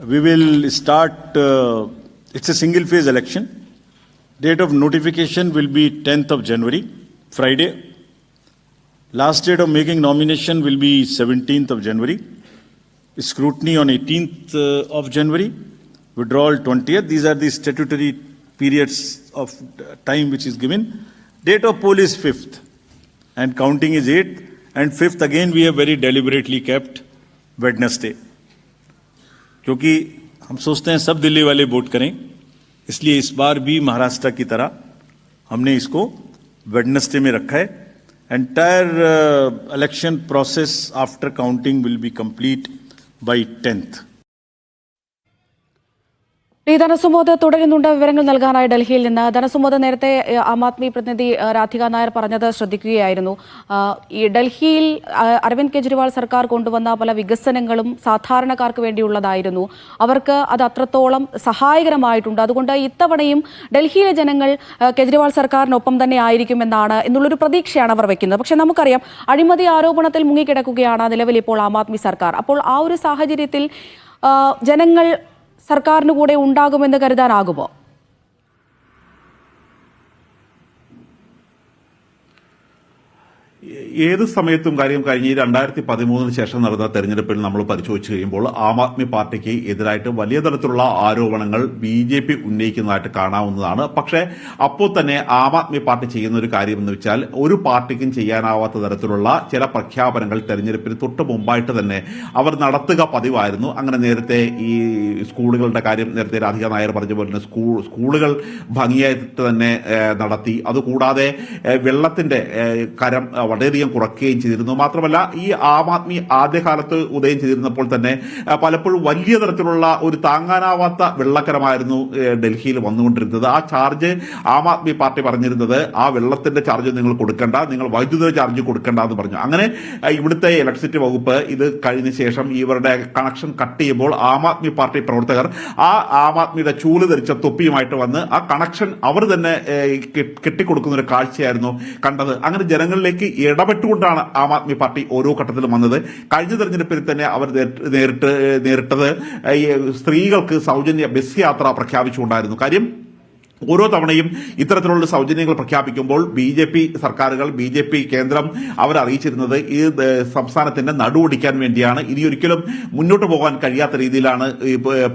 We will start, it's a single phase election. Date of notification will be 10th of January, Friday. Last date of making nomination will be 17th of January. Scrutiny on 18th of January. Withdrawal 20th. These are the statutory periods of time which is given. Date of poll is 5th. And counting is 8th. And 5th again we have very deliberately kept Wednesday. क्योंकि हम सोचते हैं सब दिल्ली वाले vote करें, इसलिए इस बार भी महाराष्ट्र की तरह हमने इसको वेडनेसडे में रखा है. Entire election process after counting will be complete bye 10th. Dhanasumod തുടരുന്നുണ്ട്. വിവരങ്ങൾ നൽകാനായി ഡൽഹിയിൽ നിന്ന്. ധനസുമോദ്, നേരത്തെ ആം ആദ്മി പ്രതിനിധി രാധിക നായർ പറഞ്ഞത് ശ്രദ്ധിക്കുകയായിരുന്നു. ഈ ഡൽഹിയിൽ അരവിന്ദ് കെജ്രിവാൾ സർക്കാർ കൊണ്ടുവന്ന പല വികസനങ്ങളും സാധാരണക്കാർക്ക് വേണ്ടിയുള്ളതായിരുന്നു. അവർക്ക് അത് അത്രത്തോളം സഹായകരമായിട്ടുണ്ട്. അതുകൊണ്ട് ഇത്തവണയും ഡൽഹിയിലെ ജനങ്ങൾ കെജ്രിവാൾ സർക്കാരിനൊപ്പം തന്നെ ആയിരിക്കുമെന്നാണ് എന്നുള്ളൊരു പ്രതീക്ഷയാണ് അവർ വെക്കുന്നത്. പക്ഷേ നമുക്കറിയാം, അഴിമതി ആരോപണത്തിൽ മുങ്ങിക്കിടക്കുകയാണ് നിലവിൽ ഇപ്പോൾ ആം ആദ്മി സർക്കാർ. അപ്പോൾ ആ ഒരു സാഹചര്യത്തിൽ ജനങ്ങൾ സർക്കാരിന് കൂടെ ഉണ്ടാകുമെന്ന് കരുതാനാകുമോ? ഏത് സമയത്തും കാര്യം കഴിഞ്ഞ് 2013 ശേഷം നടന്ന തെരഞ്ഞെടുപ്പിൽ നമ്മൾ പരിശോധിച്ച് കഴിയുമ്പോൾ ആം ആദ്മി പാർട്ടിക്ക് എതിരായിട്ട് വലിയ തരത്തിലുള്ള ആരോപണങ്ങൾ BJP ഉന്നയിക്കുന്നതായിട്ട് കാണാവുന്നതാണ്. പക്ഷേ അപ്പോൾ തന്നെ ആം ആദ്മി പാർട്ടി ചെയ്യുന്ന ഒരു കാര്യം എന്ന് വെച്ചാൽ ഒരു പാർട്ടിക്കും ചെയ്യാനാവാത്ത തരത്തിലുള്ള ചില പ്രഖ്യാപനങ്ങൾ തെരഞ്ഞെടുപ്പിന് തൊട്ട് മുമ്പായിട്ട് തന്നെ അവർ നടത്തുക പതിവായിരുന്നു. അങ്ങനെ നേരത്തെ ഈ സ്കൂളുകളുടെ കാര്യം നേരത്തെ രാധിക നായർ പറഞ്ഞ പോലെ തന്നെ സ്കൂളുകൾ ഭംഗിയായിട്ട് തന്നെ നടത്തി. അതുകൂടാതെ വെള്ളത്തിന്റെ കരം വളരെയധികം കുറയ്ക്കുകയും ചെയ്തിരുന്നു. മാത്രമല്ല, ഈ ആം ആദ്മി ആദ്യകാലത്ത് ഉദയം ചെയ്തിരുന്നപ്പോൾ തന്നെ പലപ്പോഴും വലിയ തരത്തിലുള്ള ഒരു താങ്ങാനാവാത്ത വെള്ളക്കരമായിരുന്നു ഡൽഹിയിൽ വന്നുകൊണ്ടിരുന്നത്. ആ ചാർജ് ആം ആദ്മി പാർട്ടി പറഞ്ഞിരുന്നത് ആ വെള്ളത്തിന്റെ ചാർജ് നിങ്ങൾ കൊടുക്കണ്ട, നിങ്ങൾ വൈദ്യുത ചാർജ് കൊടുക്കണ്ട എന്ന് പറഞ്ഞു. അങ്ങനെ ഇവിടുത്തെ ഇലക്ട്രിസിറ്റി വകുപ്പ് ഇത് കഴിഞ്ഞ ശേഷം ഇവരുടെ കണക്ഷൻ കട്ട് ചെയ്യുമ്പോൾ ആം ആദ്മി പാർട്ടി പ്രവർത്തകർ ആ ആം ആദ്മിയുടെ ചൂല് ധരിച്ച തൊപ്പിയുമായിട്ട് വന്ന് ആ കണക്ഷൻ അവർ തന്നെ കെട്ടിക്കൊടുക്കുന്ന ഒരു കാഴ്ചയായിരുന്നു കണ്ടത്. അങ്ങനെ ജനങ്ങളിലേക്ക് ഇടപെട്ടുകൊണ്ടാണ് ആം ആദ്മി പാർട്ടി ഓരോ ഘട്ടത്തിലും വന്നത്. കഴിഞ്ഞ തെരഞ്ഞെടുപ്പിൽ തന്നെ അവർ നേരിട്ടത് സ്ത്രീകൾക്ക് സൗജന്യ ബസ് യാത്ര പ്രഖ്യാപിച്ചുകൊണ്ടായിരുന്നു. കാര്യം ഓരോ തവണയും ഇത്തരത്തിലുള്ള സൗജന്യങ്ങൾ പ്രഖ്യാപിക്കുമ്പോൾ BJP സർക്കാരുകൾ, BJP കേന്ദ്രം അവർ അറിയിച്ചിരുന്നത് ഈ സംസ്ഥാനത്തിന്റെ നടുവൊടിക്കാൻ വേണ്ടിയാണ്, ഇനിയൊരിക്കലും മുന്നോട്ട് പോകാൻ കഴിയാത്ത രീതിയിലാണ്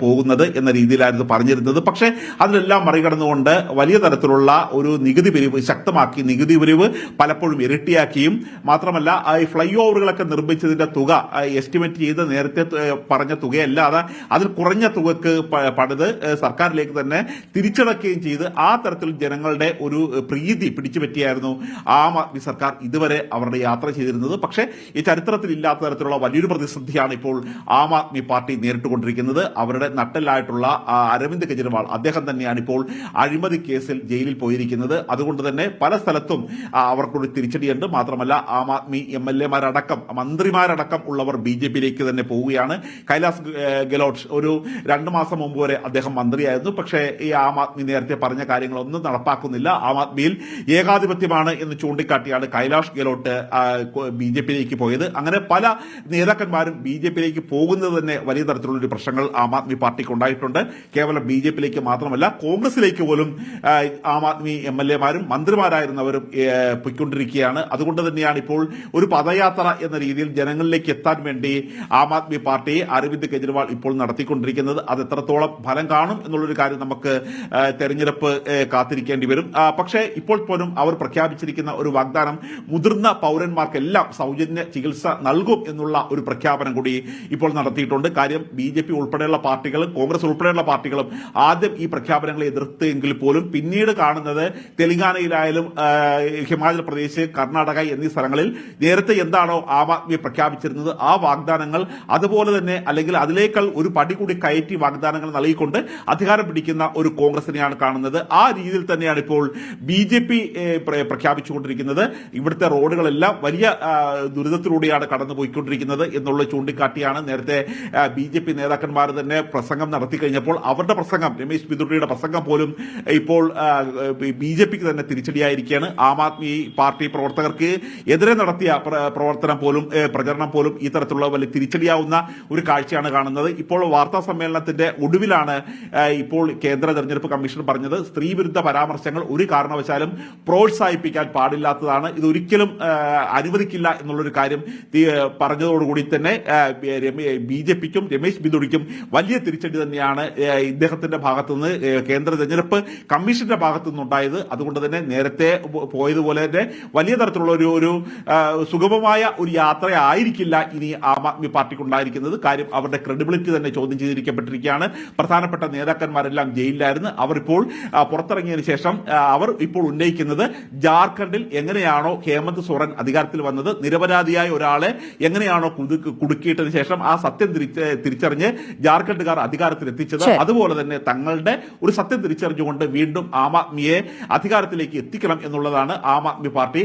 പോകുന്നത് എന്ന രീതിയിലായിരുന്നു പറഞ്ഞിരുന്നത്. പക്ഷേ അതിലെല്ലാം മറികടന്നുകൊണ്ട് വലിയ തരത്തിലുള്ള ഒരു നികുതി പിരിവ് ശക്തമാക്കി, നികുതി പിരിവ് പലപ്പോഴും ഇരട്ടിയാക്കിയും മാത്രമല്ല ഈ ഫ്ലൈ ഓവറുകളൊക്കെ നിർമ്മിച്ചതിന്റെ തുക എസ്റ്റിമേറ്റ് ചെയ്ത് നേരത്തെ പറഞ്ഞ തുകയല്ലാതെ അതിൽ കുറഞ്ഞ തുകക്ക് പണിത് സർക്കാരിലേക്ക് തന്നെ തിരിച്ചടക്കുകയും ചെയ്ത് ആ തരത്തിൽ ജനങ്ങളുടെ ഒരു പ്രീതി പിടിച്ചുപറ്റിയായിരുന്നു ആം ആദ്മി സർക്കാർ ഇതുവരെ അവരുടെ യാത്ര ചെയ്തിരുന്നത്. പക്ഷേ ഈ ചരിത്രത്തിൽ ഇല്ലാത്ത തരത്തിലുള്ള വലിയൊരു പ്രതിസന്ധിയാണ് ഇപ്പോൾ ആം ആദ്മി പാർട്ടി നേരിട്ടുകൊണ്ടിരിക്കുന്നത്. അവരുടെ നട്ടെല്ലായിട്ടുള്ള അരവിന്ദ് കെജ്രിവാൾ, അദ്ദേഹം തന്നെയാണ് ഇപ്പോൾ അഴിമതി കേസിൽ ജയിലിൽ പോയിരിക്കുന്നത്. അതുകൊണ്ട് തന്നെ പല സ്ഥലത്തും അവർക്കൊരു തിരിച്ചടിയുണ്ട്. മാത്രമല്ല, ആം ആദ്മി MLA-മാരടക്കം മന്ത്രിമാരടക്കം ഉള്ളവർ BJP-യിലേക്ക് തന്നെ പോവുകയാണ്. കൈലാസ് ഗെലോട്ട് ഒരു 2 മാസം മുമ്പ് വരെ അദ്ദേഹം മന്ത്രിയായിരുന്നു. പക്ഷേ ഈ ആം ആദ്മി നേരത്തെ പറഞ്ഞ കാര്യങ്ങളൊന്നും നടപ്പാക്കുന്നില്ല. ആം ആദ്മിയിൽ ഏകാധിപത്യമാണ് എന്ന് ചൂണ്ടിക്കാട്ടിയാണ് കൈലാഷ് ഗെലോട്ട് BJP-യിലേക്ക് പോയത്. അങ്ങനെ പല നേതാക്കന്മാരും BJP-യിലേക്ക് പോകുന്നത് തന്നെ വലിയ തരത്തിലുള്ള ഒരു പ്രശ്നങ്ങൾ ആം ആദ്മി പാർട്ടിക്ക് ഉണ്ടായിട്ടുണ്ട്. കേവലം BJP-യിലേക്ക് മാത്രമല്ല, കോൺഗ്രസിലേക്ക് പോലും ആം ആദ്മി MLA-മാരും മന്ത്രിമാരായിരുന്നവരും പൊയ്ക്കൊണ്ടിരിക്കുകയാണ്. അതുകൊണ്ട് തന്നെയാണ് ഇപ്പോൾ ഒരു പദയാത്ര എന്ന രീതിയിൽ ജനങ്ങളിലേക്ക് എത്താൻ വേണ്ടി ആം ആദ്മി പാർട്ടി അരവിന്ദ് കെജ്രിവാൾ ഇപ്പോൾ നടത്തിക്കൊണ്ടിരിക്കുന്നത്. അത് എത്രത്തോളം ഫലം കാണും എന്നുള്ളൊരു കാര്യം നമുക്ക് തെരഞ്ഞെടുപ്പ് കാത്തിരിക്കേണ്ടി വരും. പക്ഷേ ഇപ്പോൾ പോലും അവർ പ്രഖ്യാപിച്ചിരിക്കുന്ന ഒരു വാഗ്ദാനം മുതിർന്ന പൗരന്മാർക്കെല്ലാം സൗജന്യ ചികിത്സ നൽകും എന്നുള്ള ഒരു പ്രഖ്യാപനം കൂടി ഇപ്പോൾ നടത്തിയിട്ടുണ്ട്. കാര്യം BJP ഉൾപ്പെടെയുള്ള പാർട്ടികളും കോൺഗ്രസ് ഉൾപ്പെടെയുള്ള പാർട്ടികളും ആദ്യം ഈ പ്രഖ്യാപനങ്ങളെ എതിർത്തെങ്കിൽ പോലും പിന്നീട് കാണുന്നത് തെലങ്കാനയിലായാലും ഹിമാചൽ പ്രദേശ്, കർണാടക എന്നീ സ്ഥലങ്ങളിൽ നേരത്തെ എന്താണോ ആം ആദ്മി പ്രഖ്യാപിച്ചിരുന്നത് ആ വാഗ്ദാനങ്ങൾ അതുപോലെ തന്നെ അല്ലെങ്കിൽ അതിലേക്കാൾ ഒരു പടി കൂടി കയറ്റി വാഗ്ദാനങ്ങൾ നൽകിക്കൊണ്ട് അധികാരം പിടിക്കുന്ന ഒരു കോൺഗ്രസിനെയാണ് കാണുന്നത്. കാണുന്നത്. ആ രീതിയിൽ തന്നെയാണ് ഇപ്പോൾ BJP പ്രഖ്യാപിച്ചുകൊണ്ടിരിക്കുന്നത്. ഇവിടുത്തെ റോഡുകളെല്ലാം വലിയ ദുരിതത്തിലൂടെയാണ് കടന്നുപോയിക്കൊണ്ടിരിക്കുന്നത് എന്നുള്ളത് ചൂണ്ടിക്കാട്ടിയാണ് നേരത്തെ BJP നേതാക്കന്മാർ തന്നെ പ്രസംഗം നടത്തി കഴിഞ്ഞപ്പോൾ അവരുടെ പ്രസംഗം, രമേശ് ബിദുറിയുടെ പ്രസംഗം പോലും ഇപ്പോൾ BJPക്ക് തന്നെ തിരിച്ചടിയായിരിക്കുകയാണ്. ആം ആദ്മി പാർട്ടി പ്രവർത്തകർക്ക് എതിരെ നടത്തിയ പ്രചരണം പോലും ഈ തരത്തിലുള്ള വലിയ തിരിച്ചടിയാവുന്ന ഒരു കാഴ്ചയാണ് കാണുന്നത്. ഇപ്പോൾ വാർത്താ സമ്മേളനത്തിന്റെ ഒടുവിലാണ് ഇപ്പോൾ കേന്ദ്ര തെരഞ്ഞെടുപ്പ് കമ്മീഷൻ പറഞ്ഞത് സ്ത്രീവിരുദ്ധ പരാമർശങ്ങൾ ഒരു കാരണവശാലും പ്രോത്സാഹിപ്പിക്കാൻ പാടില്ലാത്തതാണ്, ഇതൊരിക്കലും അനുവദിക്കില്ല എന്നുള്ളൊരു കാര്യം പറഞ്ഞതോടുകൂടി തന്നെ BJPക്കും രമേശ് ബിദുറിക്കും വലിയ തിരിച്ചടി തന്നെയാണ് ഇദ്ദേഹത്തിന്റെ ഭാഗത്തുനിന്ന് കേന്ദ്ര തെരഞ്ഞെടുപ്പ് കമ്മീഷന്റെ ഭാഗത്തുനിന്നുണ്ടായത്. അതുകൊണ്ട് തന്നെ നേരത്തെ പോയതുപോലെ തന്നെ വലിയ തരത്തിലുള്ള ഒരു സുഗമമായ ഒരു യാത്രയായിരിക്കില്ല ഇനി ആം ആദ്മി പാർട്ടിക്ക് ഉണ്ടായിരിക്കുന്നത്. കാര്യം അവരുടെ ക്രെഡിബിലിറ്റി തന്നെ ചോദ്യം ചെയ്തിരിക്കപ്പെട്ടിരിക്കുകയാണ്. പ്രധാനപ്പെട്ട നേതാക്കന്മാരെല്ലാം ജയിലിലായിരുന്നു. അവർ ഇപ്പോൾ പുറത്തിറങ്ങിയതിനു ശേഷം അവർ ഇപ്പോൾ ഉന്നയിക്കുന്നത് ജാർഖണ്ഡിൽ എങ്ങനെയാണോ ഹേമന്ത് സോറൻ അധികാരത്തിൽ വന്നത്, നിരപരാധിയായ ഒരാളെ എങ്ങനെയാണോ കുടുക്കിയിട്ടതിനു ശേഷം ആ സത്യം തിരിച്ചറിഞ്ഞ് ജാർഖണ്ഡുകാർ അധികാരത്തിൽ എത്തിച്ചത്, അതുപോലെ തന്നെ തങ്ങളുടെ ഒരു സത്യം തിരിച്ചറിഞ്ഞുകൊണ്ട് വീണ്ടും ആം ആദ്മിയെ അധികാരത്തിലേക്ക് എത്തിക്കണം എന്നുള്ളതാണ് ആം ആദ്മി പാർട്ടി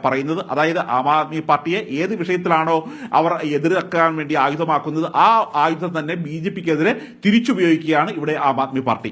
പറയുന്നത്. അതായത് ആം ആദ്മി പാർട്ടിയെ ഏത് വിഷയത്തിലാണോ അവർ എതിർക്കാൻ വേണ്ടി ആയുധമാക്കുന്നത് ആ ആയുധം തന്നെ BJPക്കെതിരെ തിരിച്ചുപയോഗിക്കുകയാണ് ഇവിടെ ആം ആദ്മി പാർട്ടി.